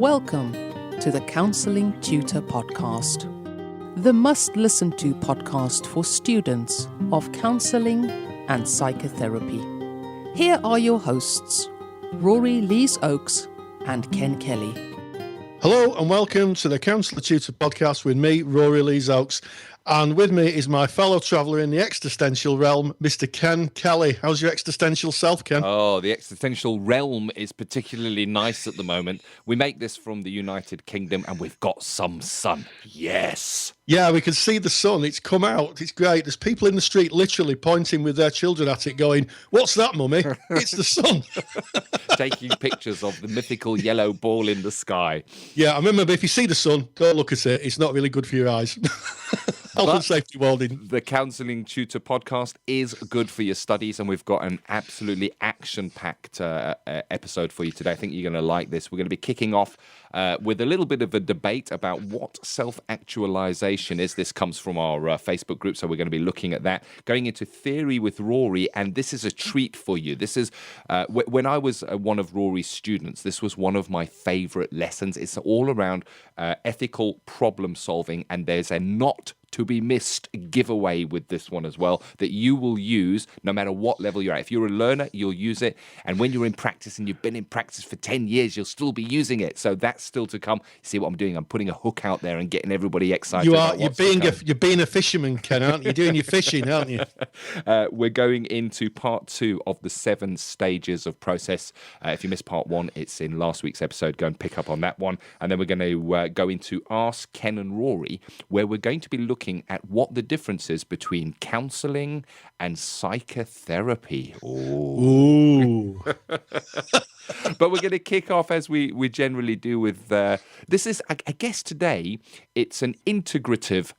Welcome to the Counselling Tutor Podcast, the must-listen-to podcast for students of counselling and psychotherapy. Here are your hosts, Rory Lees-Oakes and Ken Kelly. Hello and welcome to the Counselor Tutor Podcast with me, Rory Lees-Oakes. And with me is my fellow traveller in the existential realm, Mr. Ken Kelly. How's your existential self, Ken? Oh, the existential realm is particularly nice at the moment. We make this from the United Kingdom and we've got some sun. Yes. Yeah, we can see the sun. It's come out. It's great. There's people in the street literally pointing with their children at it going, "What's that, mummy?" It's the sun. Taking pictures of the mythical yellow ball in the sky. Yeah, I remember if you see the sun, don't look at it. It's not really good for your eyes. Health and safety warning. The Counselling Tutor Podcast is good for your studies, and we've got an absolutely action-packed episode for you today. I think you're going to like this. We're going to be kicking off with a little bit of a debate about what self-actualization is. This comes from our Facebook group, so we're going to be looking at that. Going into theory with Rory, and this is a treat for you. This is, when I was one of Rory's students, this was one of my favourite lessons. It's all around ethical problem solving, and there's a not to be missed giveaway with this one as well that you will use no matter what level you're at. If you're a learner, you'll use it. And when you're in practice and you've been in practice for 10 years, you'll still be using it. So that's still to come. See what I'm doing? I'm putting a hook out there and getting everybody excited. You're being a fisherman, Ken, aren't you? You're doing your fishing, aren't you? We're going into part 2 of the 7 stages of process. If you missed part 1, it's in last week's episode. Go and pick up on that one. And then we're going to go into Ask Ken and Rory, where we're going to be looking at what the difference is between counselling and psychotherapy. Ooh. But we're going to kick off as we generally do with this is, I guess today, it's an integrative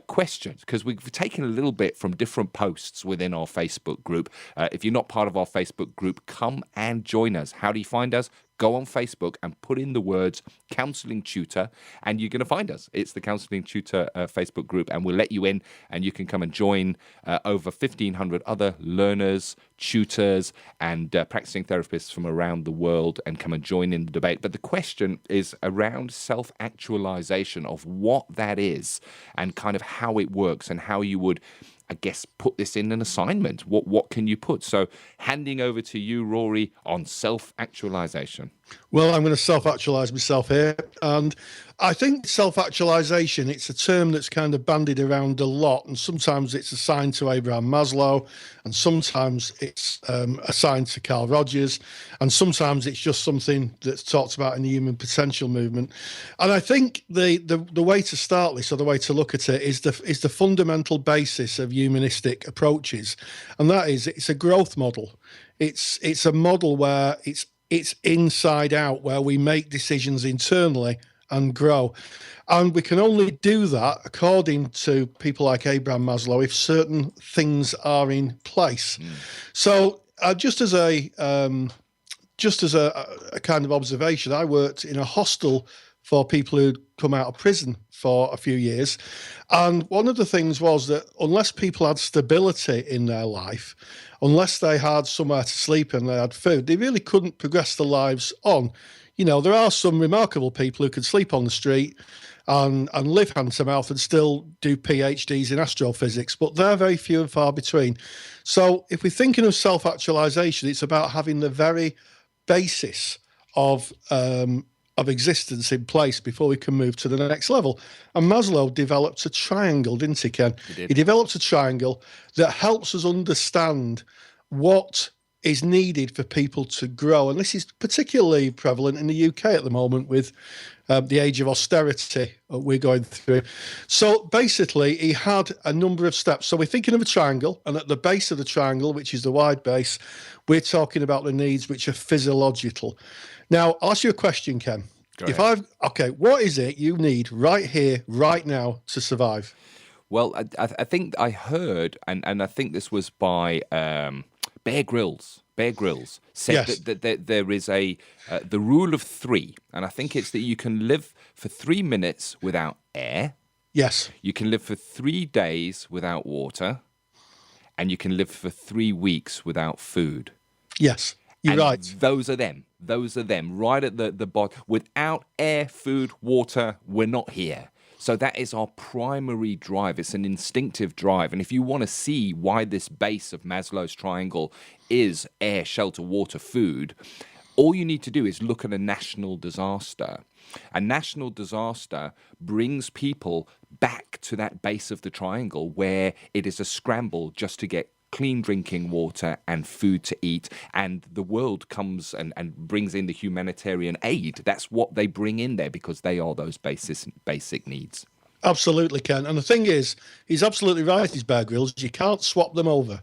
questions, because we've taken a little bit from different posts within our Facebook group. If you're not part of our Facebook group, come and join us. How do you find us? Go on Facebook and put in the words Counselling Tutor, and you're going to find us. It's the Counselling Tutor Facebook group, and we'll let you in, and you can come and join over 1,500 other learners, tutors, and practicing therapists from around the world, and come and join in the debate. But the question is around self-actualization, of what that is, and kind of how it works, and how you would, I guess, put this in an assignment. What can you put? So handing over to you, Rory, on self-actualization. Well, I'm going to self-actualize myself here. And I think self-actualization, it's a term that's kind of bandied around a lot. And sometimes it's assigned to Abraham Maslow, and sometimes it's assigned to Carl Rogers, and sometimes it's just something that's talked about in the human potential movement. And I think the way to start this, or the way to look at it, is the fundamental basis of humanistic approaches. And that is, it's a growth model. It's a model where it's inside out, where we make decisions internally and grow. And we can only do that, according to people like Abraham Maslow, if certain things are in place. So just as a kind of observation, I worked in a hostel for people who'd come out of prison for a few years. And one of the things was that unless people had stability in their life, unless they had somewhere to sleep and they had food, they really couldn't progress their lives on. You know, there are some remarkable people who could sleep on the street and live hand to mouth and still do PhDs in astrophysics, but they're very few and far between. So if we're thinking of self-actualization, it's about having the very basis of existence in place before we can move to the next level. And Maslow developed a triangle, didn't he, Ken? He did. He developed a triangle that helps us understand what is needed for people to grow. And this is particularly prevalent in the UK at the moment with the age of austerity we're going through. So basically, he had a number of steps. So we're thinking of a triangle, and at the base of the triangle, which is the wide base, we're talking about the needs which are physiological. Now, I'll ask you a question, Ken. What is it you need right here, right now to survive? Well, I think I heard, and I think this was by Bear Grylls. Bear Grylls said Yes. that there is the rule of 3, and I think it's that you can live for 3 minutes without air. Yes. You can live for 3 days without water, and you can live for 3 weeks without food. Yes. You're and right. those are them. Those are them right at the bottom. Without air, food, water, we're not here. So that is our primary drive. It's an instinctive drive. And if you want to see why this base of Maslow's triangle is air, shelter, water, food, all you need to do is look at a national disaster. A national disaster brings people back to that base of the triangle where it is a scramble just to get clean drinking water and food to eat, and the world comes and brings in the humanitarian aid. That's what they bring in there because they are those basic needs. Absolutely, Ken. And the thing is, he's absolutely right, these Bear Grylls. You can't swap them over.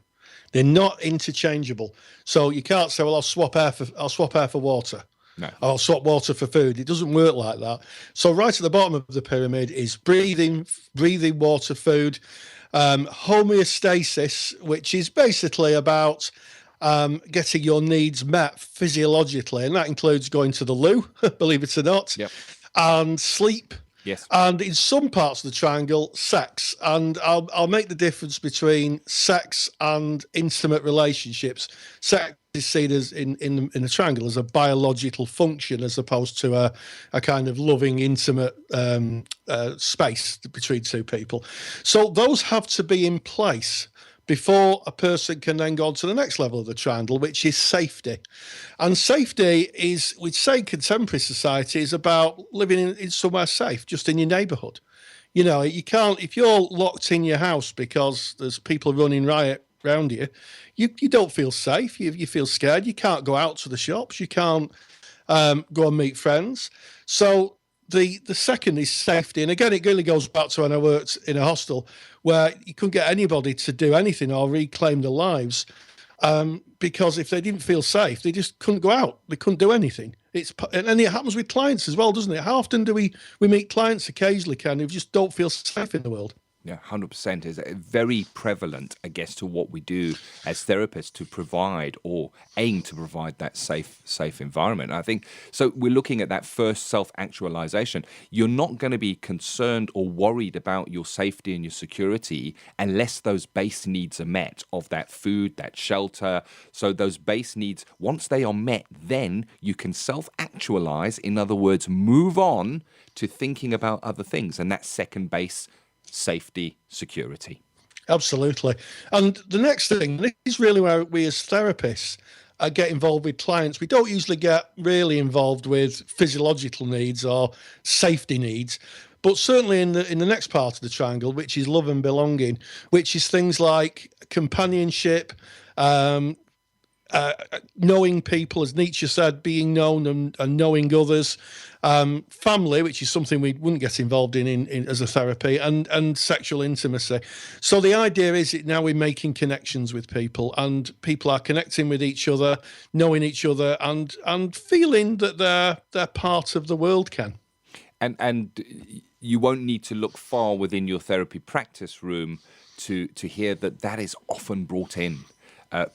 They're not interchangeable. So you can't say, well, I'll swap air for water. No. I'll swap water for food. It doesn't work like that. So right at the bottom of the pyramid is breathing, water, food. Homeostasis, which is basically about getting your needs met physiologically, and that includes going to the loo, believe it or not, Yep. and sleep. Yes. And in some parts of the triangle, sex. And I'll make the difference between sex and intimate relationships. Sex is seen as in the triangle as a biological function as opposed to a kind of loving, intimate space between two people. So those have to be in place before a person can then go on to the next level of the triangle, which is safety. And safety is, we'd say, contemporary society is about living in somewhere safe, just in your neighbourhood. You know, you can't, if you're locked in your house because there's people running riot around you, you don't feel safe. You feel scared. You can't go out to the shops. You can't go and meet friends. So the second is safety. And again, it really goes back to when I worked in a hostel where you couldn't get anybody to do anything or reclaim their lives because if they didn't feel safe, they just couldn't go out. They couldn't do anything. And it happens with clients as well, doesn't it? How often do we meet clients occasionally, Ken, who just don't feel safe in the world? Yeah, 100% is very prevalent, I guess, to what we do as therapists to provide or aim to provide that safe environment. And I think, so we're looking at that first self-actualization. You're not going to be concerned or worried about your safety and your security unless those base needs are met of that food, that shelter. So those base needs, once they are met, then you can self-actualize, in other words, move on to thinking about other things. And that second base, safety, security. Absolutely. And the next thing, this is really where we as therapists get involved with clients. We don't usually get really involved with physiological needs or safety needs, but certainly in the next part of the triangle, which is love and belonging, which is things like companionship, knowing people, as Nietzsche said, being known and knowing others, family, which is something we wouldn't get involved in as a therapy, and sexual intimacy. So the idea is that now we're making connections with people, and people are connecting with each other, knowing each other, and feeling that they're part of the world, Ken. And you won't need to look far within your therapy practice room to hear that is often brought in.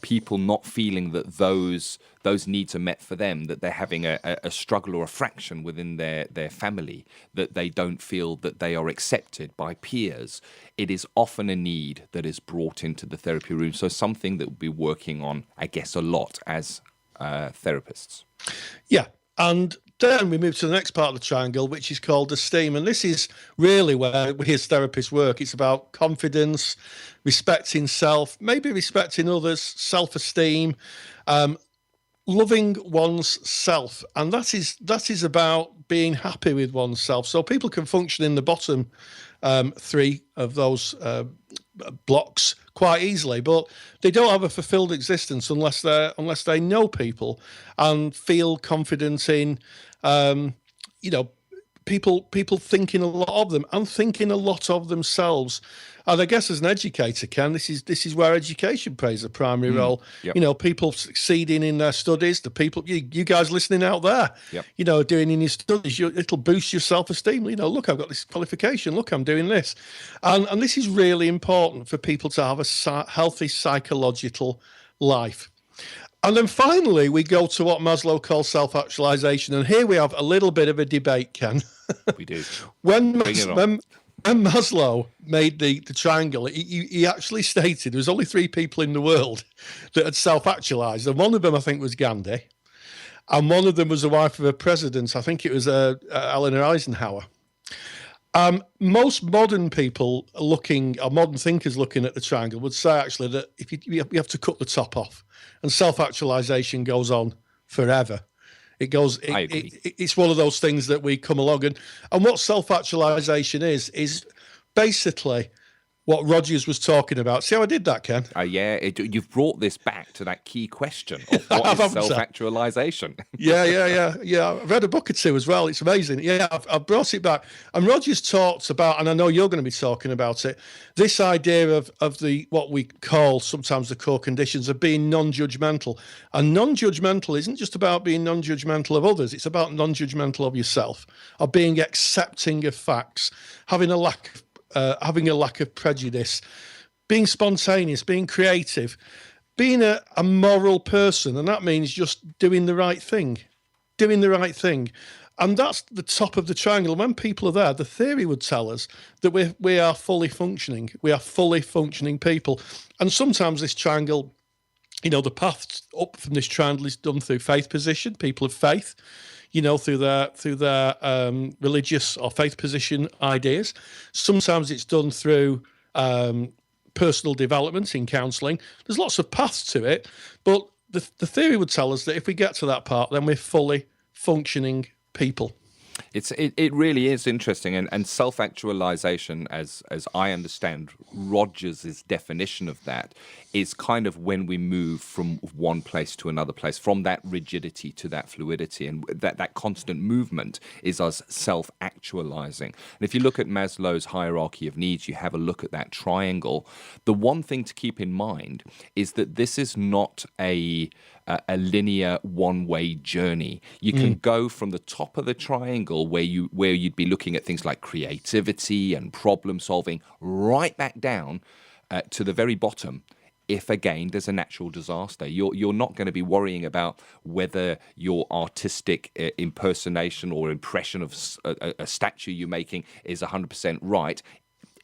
People not feeling that those needs are met for them, that they're having a struggle or a fraction within their family, that they don't feel that they are accepted by peers. It is often a need that is brought into the therapy room. So something that we'll be working on, I guess, a lot as therapists. Yeah. And then we move to the next part of the triangle, which is called esteem. And this is really where we as therapists work. It's about confidence, respecting self, maybe respecting others, self-esteem, loving one's self. And that is about being happy with oneself. So people can function in the bottom three of those blocks quite easily, but they don't have a fulfilled existence unless they know people and feel confident in people thinking a lot of them and thinking a lot of themselves. And I guess as an educator, Ken, this is where education plays a primary role. Yep. People succeeding in their studies, the people, you guys listening out there, yep. Doing in your studies, it'll boost your self-esteem. Look, I've got this qualification. Look, I'm doing this. And this is really important for people to have a healthy psychological life. And then finally, we go to what Maslow calls self-actualization. And here we have a little bit of a debate, Ken. We do. When when Maslow made the triangle, he actually stated there was only 3 people in the world that had self-actualized, and one of them I think was Gandhi, and one of them was the wife of a president. I think it was Eleanor Eisenhower. Most modern people modern thinkers looking at the triangle would say actually that if you have to cut the top off, and self-actualization goes on forever. I agree. It's one of those things that we come along and what self-actualization is basically what Rogers was talking about. See how I did that, Ken? Yeah, you've brought this back to that key question of what is self-actualization. Yeah. I've read a book or two as well. It's amazing. Yeah, I've brought it back. And Rogers talks about, and I know you're going to be talking about it, this idea of what we call sometimes the core conditions of being non-judgmental. And non-judgmental isn't just about being non-judgmental of others. It's about non-judgmental of yourself, of being accepting of facts, having a lack of prejudice, being spontaneous, being creative, being a moral person. And that means just doing the right thing. And that's the top of the triangle. When people are there, the theory would tell us that we are fully functioning. We are fully functioning people. And sometimes this triangle, the path up from this triangle is done through faith position, people of faith, through their religious or faith position ideas. Sometimes it's done through personal development in counselling. There's lots of paths to it, but the theory would tell us that if we get to that part, then we're fully functioning people. It really is interesting, and self-actualization, as I understand Rogers' definition of that, is kind of when we move from one place to another place, from that rigidity to that fluidity, and that constant movement is us self-actualizing. And if you look at Maslow's hierarchy of needs, you have a look at that triangle. The one thing to keep in mind is that this is not a linear one-way journey. You can go from the top of the triangle where you'd be looking at things like creativity and problem solving right back down to the very bottom. If again there's a natural disaster, you're not going to be worrying about whether your artistic impersonation or impression of a statue you're making is 100% right.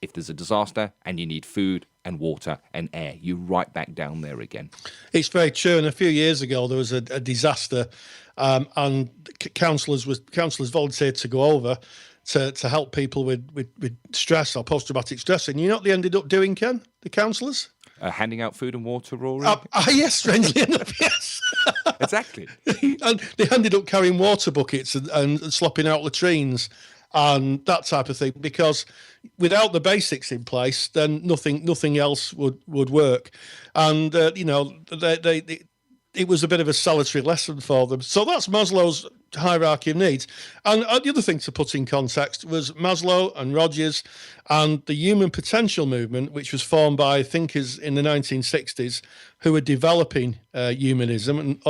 If there's a disaster and you need food and water and air, you're right back down there again. It's very true. And a few years ago, there was a disaster, and counsellors volunteered to go over to help people with stress or post-traumatic stress. And you know what they ended up doing, Ken, the counsellors? Handing out food and water, Rory? Yes, strangely enough, yes. Exactly. And they ended up carrying water buckets and slopping out latrines and that type of thing, because without the basics in place, then nothing else would work. And it was a bit of a salutary lesson for them. So that's Maslow's hierarchy of needs. And the other thing to put in context was Maslow and Rogers and the human potential movement, which was formed by thinkers in the 1960s who were developing humanism, and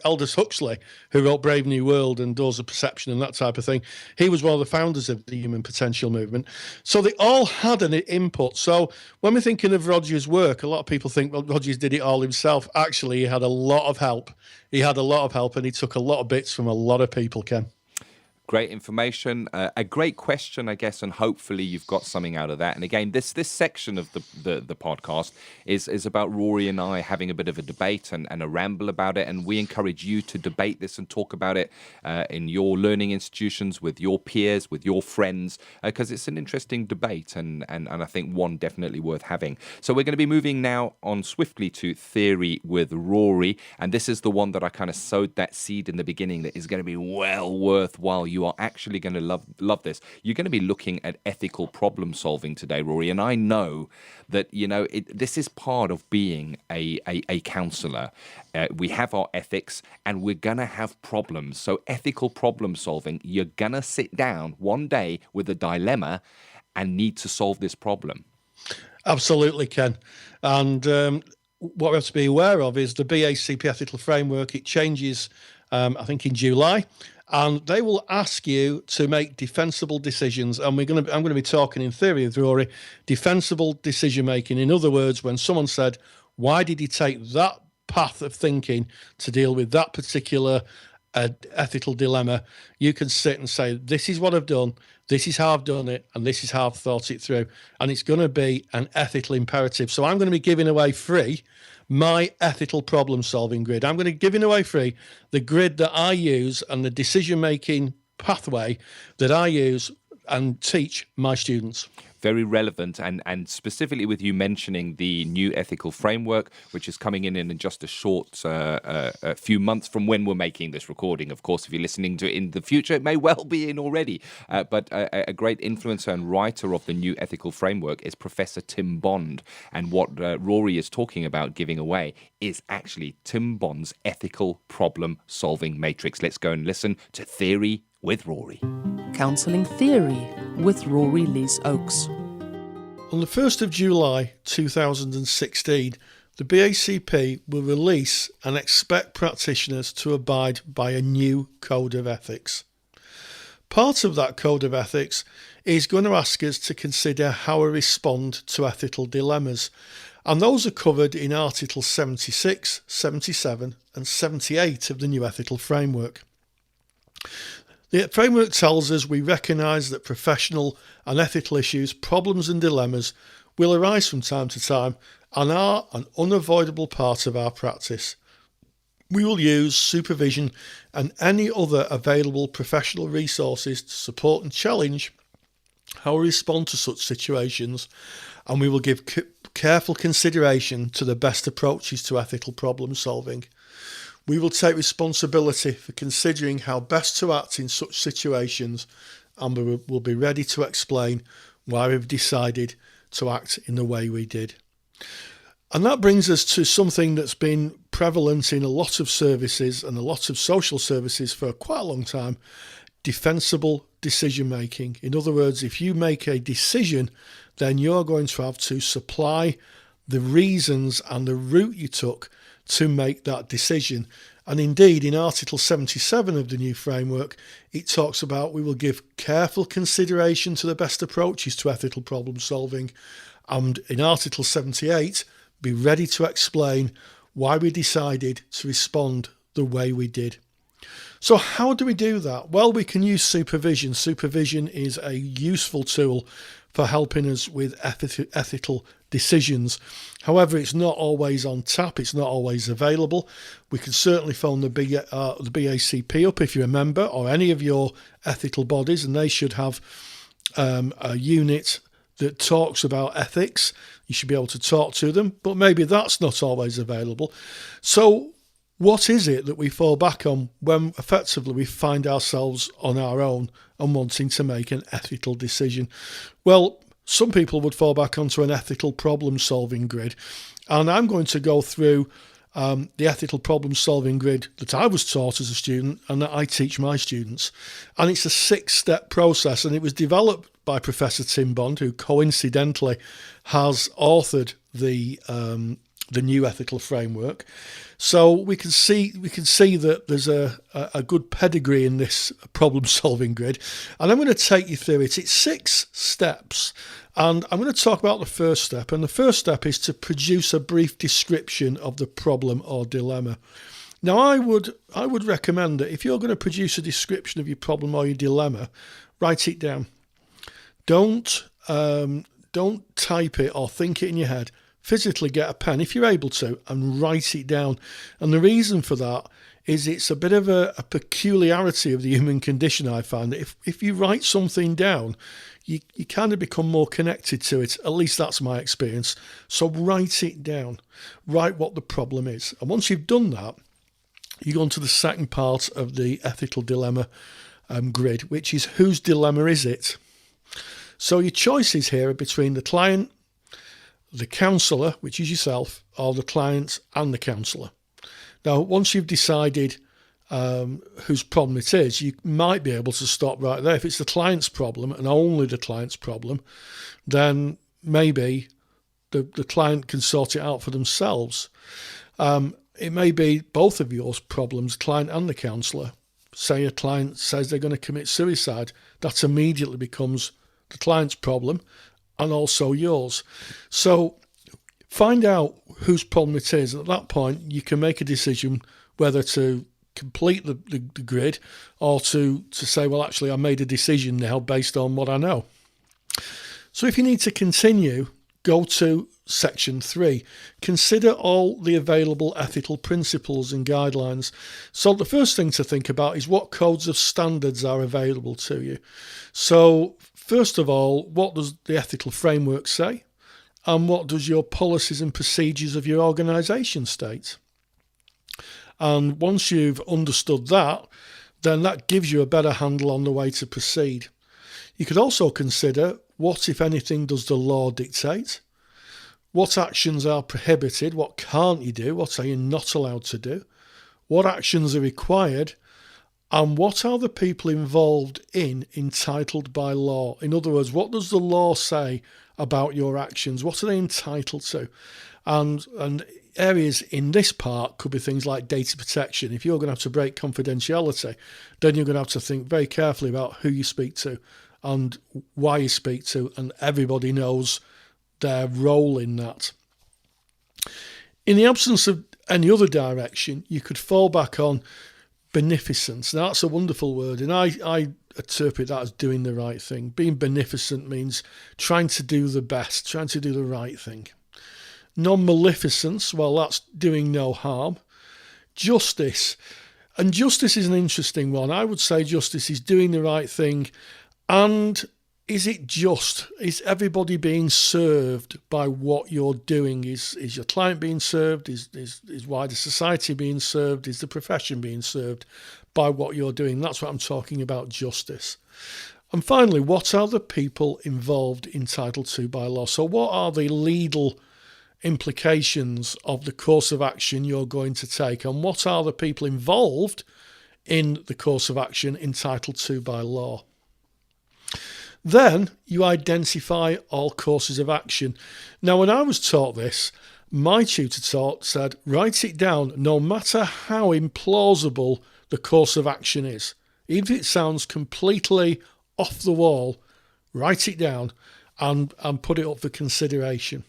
Aldous Huxley, who wrote Brave New World and Doors of Perception and that type of thing. He was one of the founders of the human potential movement. So they all had an input. So when we're thinking of Rogers' work, a lot of people think, well, Rogers did it all himself. Actually, he had a lot of help. And he took a lot of bits from a lot of people, Ken. Great information, a great question, I guess, and hopefully you've got something out of that. And again, this section of the podcast is about Rory and I having a bit of a debate and a ramble about it. And we encourage you to debate this and talk about it in your learning institutions, with your peers, with your friends, because it's an interesting debate and I think one definitely worth having. So we're going to be moving now on swiftly to theory with Rory. And this is the one that I kind of sowed that seed in the beginning that is going to be well worthwhile. You are actually going to love this. You're going to be looking at ethical problem solving today, Rory. And I know that, this is part of being a counsellor. We have our ethics and we're going to have problems. So ethical problem solving, you're going to sit down one day with a dilemma and need to solve this problem. Absolutely, Ken. And what we have to be aware of is the BACP Ethical Framework. It changes, I think, in July. And they will ask you to make defensible decisions. And I'm going to be talking in theory with Rory, defensible decision making. In other words, when someone said, why did he take that path of thinking to deal with that particular an ethical dilemma, you can sit and say, this is what I've done, this is how I've done it, and this is how I've thought it through. And it's going to be an ethical imperative. So I'm going to be giving away free my ethical problem solving grid. I'm going to be giving away free the grid that I use and the decision-making pathway that I use and teach my students. Very relevant, and specifically with you mentioning the new ethical framework, which is coming in just a short a few months from when we're making this recording. Of course, if you're listening to it in the future, it may well be in already. But a great influencer and writer of the new ethical framework is Professor Tim Bond. And what Rory is talking about giving away is actually Tim Bond's ethical problem-solving matrix. Let's go and listen to Theory with Rory. Counselling Theory with Rory Lees-Oakes. On the 1st of July 2016, the BACP will release and expect practitioners to abide by a new code of ethics. Part of that code of ethics is going to ask us to consider how we respond to ethical dilemmas, and those are covered in Articles 76, 77 and 78 of the new ethical framework. The framework tells us we recognise that professional and ethical issues, problems and dilemmas will arise from time to time and are an unavoidable part of our practice. We will use supervision and any other available professional resources to support and challenge how we respond to such situations, and we will give careful consideration to the best approaches to ethical problem solving. We will take responsibility for considering how best to act in such situations, and we will be ready to explain why we've decided to act in the way we did. And that brings us to something that's been prevalent in a lot of services and a lot of social services for quite a long time: defensible decision making. In other words, if you make a decision, then you're going to have to supply the reasons and the route you took to make that decision. And indeed, in Article 77 of the new framework, it talks about we will give careful consideration to the best approaches to ethical problem solving. And in Article 78, be ready to explain why we decided to respond the way we did. So how do we do that? Well, we can use supervision. Supervision is a useful tool for helping us with ethical decisions. However, it's not always on tap, it's not always available. We can certainly phone the BACP up, if you remember, or any of your ethical bodies, and they should have a unit that talks about ethics. You should be able to talk to them, but maybe that's not always available. So what is it that we fall back on when effectively we find ourselves on our own and wanting to make an ethical decision? Well, some people would fall back onto an ethical problem-solving grid, and I'm going to go through the ethical problem-solving grid that I was taught as a student and that I teach my students. And it's a 6-step process, and it was developed by Professor Tim Bond, who coincidentally has authored the new ethical framework. So we can see that there's a good pedigree in this problem-solving grid, and I'm going to take you through it. It's 6 steps, and I'm going to talk about the first step. And the first step is to produce a brief description of the problem or dilemma. Now, I would recommend that if you're going to produce a description of your problem or your dilemma, write it down. Don't type it or think it in your head. Physically get a pen, if you're able to, and write it down. And the reason for that is it's a bit of a peculiarity of the human condition, I find. That if you write something down, you kind of become more connected to it. At least that's my experience. So write it down. Write what the problem is. And once you've done that, you go on to the second part of the ethical dilemma grid, which is whose dilemma is it? So your choices here are between the client, the counsellor, which is yourself, or the client and the counsellor. Now, once you've decided whose problem it is, you might be able to stop right there. If it's the client's problem and only the client's problem, then maybe the client can sort it out for themselves. It may be both of yours problems, client and the counsellor. Say a client says they're going to commit suicide. That immediately becomes the client's problem and also yours. So find out whose problem it is. At that point, you can make a decision whether to complete the grid, or to say, well, actually, I made a decision now based on what I know. So if you need to continue, go to section 3. Consider all the available ethical principles and guidelines. So the first thing to think about is what codes of standards are available to you. So first of all, what does the ethical framework say? And what does your policies and procedures of your organisation state? And once you've understood that, then that gives you a better handle on the way to proceed. You could also consider, what, if anything, does the law dictate? What actions are prohibited? What can't you do? What are you not allowed to do? What actions are required? And what are the people involved in entitled by law? In other words, what does the law say about your actions? What are they entitled to? And areas in this part could be things like data protection. If you're going to have to break confidentiality, then you're going to have to think very carefully about who you speak to and why you speak to, and everybody knows their role in that. In the absence of any other direction, you could fall back on beneficence. Now, that's a wonderful word, and I interpret that as doing the right thing. Being beneficent means trying to do the best, trying to do the right thing. Non-maleficence, well, that's doing no harm. Justice, and justice is an interesting one. I would say justice is doing the right thing, and is it just? Is everybody being served by what you're doing? Is your client being served? Is wider society being served? Is the profession being served by what you're doing? That's what I'm talking about, justice. And finally, what are the people involved entitled to by law? So what are the legal implications of the course of action you're going to take? And what are the people involved in the course of action entitled to by law? Then you identify all courses of action. Now, when I was taught this, my tutor said, write it down, no matter how implausible the course of action is. Even if it sounds completely off the wall, write it down and put it up for consideration.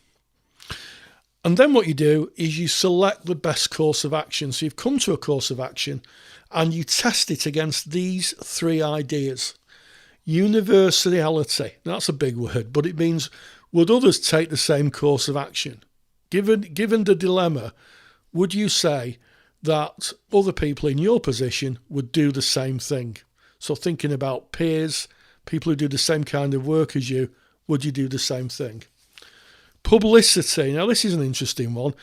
And then what you do is you select the best course of action. So you've come to a course of action and you test it against these 3 ideas. Universality, that's a big word, but it means, would others take the same course of action? Given the dilemma, would you say that other people in your position would do the same thing? So thinking about peers, people who do the same kind of work as you, would you do the same thing? Publicity, now this is an interesting one.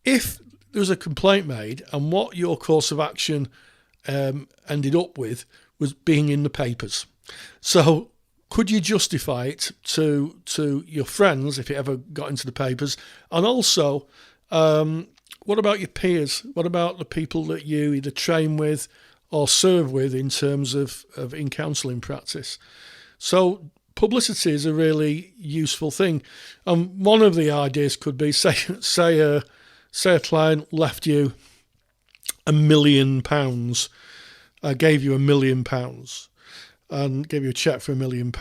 If there's a complaint made and what your course of action ended up with was being in the papers, so could you justify it to your friends if it ever got into the papers? And also, what about your peers? What about the people that you either train with or serve with in terms of in counselling practice? So publicity is a really useful thing. And one of the ideas could be, say a client left you £1 million, gave you £1 million, and gave you a cheque for £1 million.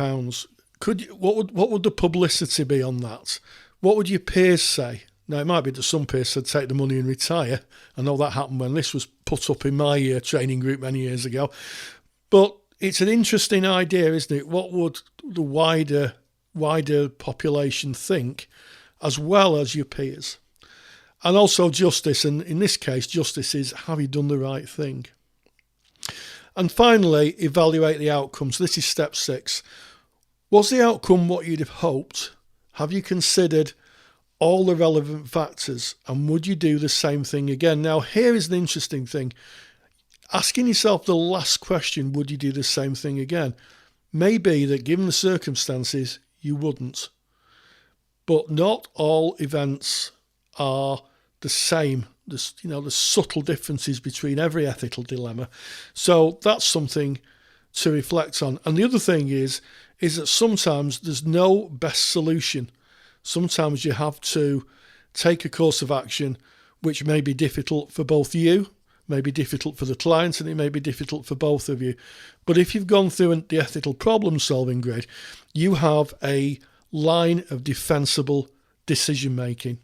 What would the publicity be on that? What would your peers say? Now, it might be that some peers said take the money and retire. I know that happened when this was put up in my training group many years ago. But it's an interesting idea, isn't it? What would the wider population think, as well as your peers? And also justice, and in this case, justice is, have you done the right thing? And finally, evaluate the outcomes. This is step 6. Was the outcome what you'd have hoped? Have you considered all the relevant factors? And would you do the same thing again? Now, here is an interesting thing. Asking yourself the last question, would you do the same thing again? May be that given the circumstances, you wouldn't. But not all events are the same. There's subtle differences between every ethical dilemma. So that's something to reflect on. And the other thing is that sometimes there's no best solution. Sometimes you have to take a course of action which may be difficult for both you, may be difficult for the client, and it may be difficult for both of you. But if you've gone through the ethical problem solving grid, you have a line of defensible decision making.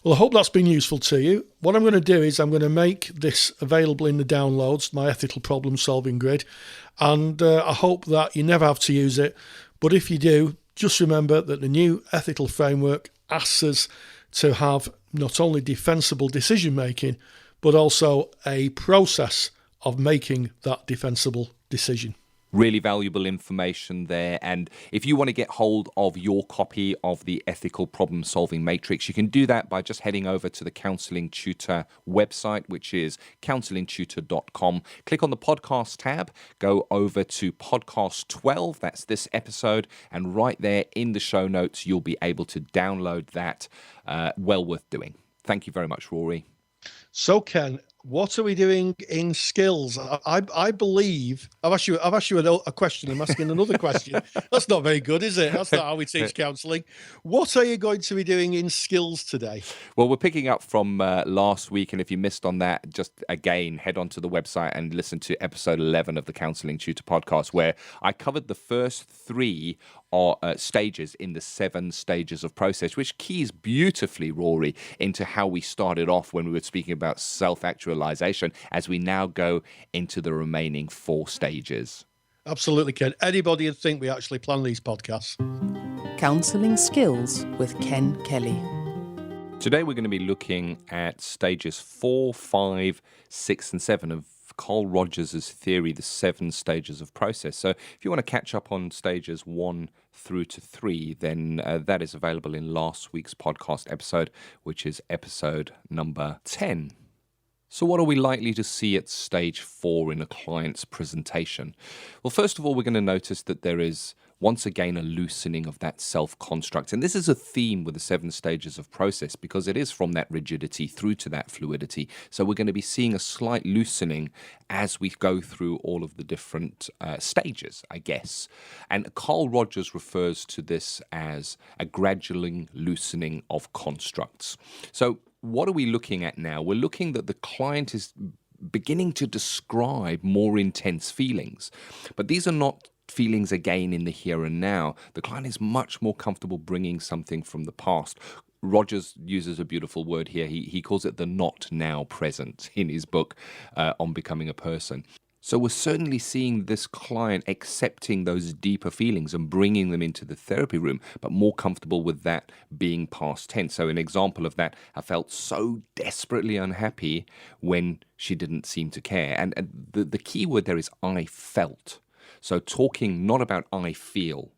Well, I hope that's been useful to you. What I'm going to do is I'm going to make this available in the downloads, my ethical problem solving grid, and I hope that you never have to use it. But if you do, just remember that the new ethical framework asks us to have not only defensible decision making, but also a process of making that defensible decision. Really valuable information there. And if you want to get hold of your copy of the Ethical Problem Solving Matrix, you can do that by just heading over to the Counselling Tutor website, which is counsellingtutor.com. Click on the podcast tab, go over to podcast 12, that's this episode, and right there in the show notes, you'll be able to download that. Well worth doing. Thank you very much, Rory. So, Ken, what are we doing in skills? I believe I've asked you a question. I'm asking another question. That's not very good, is it? That's not how we teach counselling. What are you going to be doing in skills today? Well, we're picking up from last week, and if you missed on that, just again head onto the website and listen to episode 11 of the Counselling Tutor podcast, where I covered the first three stages in the 7 stages of process, which keys beautifully, Rory, into how we started off when we were speaking about self-actualization, as we now go into the remaining 4 stages. Absolutely, Ken. Anybody would think we actually plan these podcasts. Counselling Skills with Ken Kelly. Today we're going to be looking at stages 4, 5, 6 and 7 of Carl Rogers' theory, the 7 stages of process. So if you want to catch up on stages 1 through to 3, then that is available in last week's podcast episode, which is episode number 10. So what are we likely to see at stage 4 in a client's presentation? Well, first of all, we're going to notice that there is once again a loosening of that self-construct. And this is a theme with the 7 stages of process, because it is from that rigidity through to that fluidity. So we're going to be seeing a slight loosening as we go through all of the different stages, I guess. And Carl Rogers refers to this as a gradual loosening of constructs. So what are we looking at now? We're looking that the client is beginning to describe more intense feelings. But these are not feelings again in the here and now. The client is much more comfortable bringing something from the past. Rogers uses a beautiful word here. He calls it the not now present in his book on becoming a person. So we're certainly seeing this client accepting those deeper feelings and bringing them into the therapy room, but more comfortable with that being past tense. So an example of that, I felt so desperately unhappy when she didn't seem to care. And the key word there is I felt. So talking not about I feel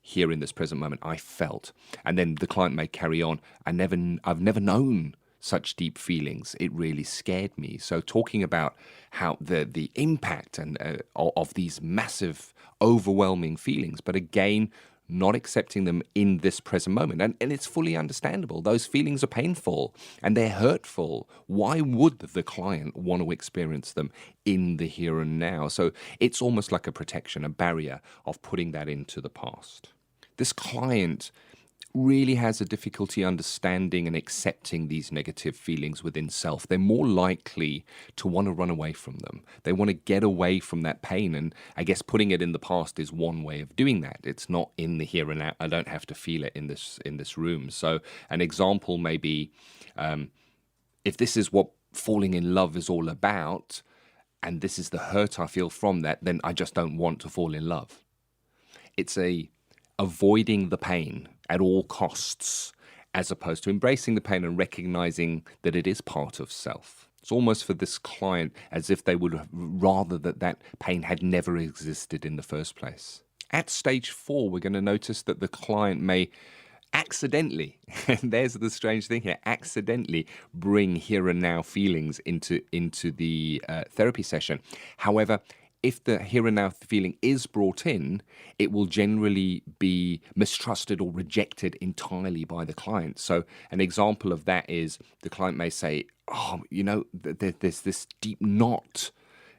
here in this present moment, I felt. And then the client may carry on, I've never known such deep feelings. It really scared me. So talking about how the impact and of these massive, overwhelming feelings, but again, not accepting them in this present moment. And it's fully understandable. Those feelings are painful and they're hurtful. Why would the client want to experience them in the here and now? So it's almost like a protection, a barrier of putting that into the past. This client really has a difficulty understanding and accepting these negative feelings within self. They're more likely to want to run away from them. They want to get away from that pain. And I guess putting it in the past is one way of doing that. It's not in the here and now. I don't have to feel it in this room. So an example may be, if this is what falling in love is all about, and this is the hurt I feel from that, then I just don't want to fall in love. It's avoiding the pain at all costs, as opposed to embracing the pain and recognizing that it is part of self. It's almost for this client as if they would rather that pain had never existed in the first place. At stage 4, we're going to notice that the client may accidentally, and there's the strange thing here, accidentally bring here and now feelings into the therapy session. However, if the here and now feeling is brought in, it will generally be mistrusted or rejected entirely by the client. So an example of that is the client may say, oh, there's this deep knot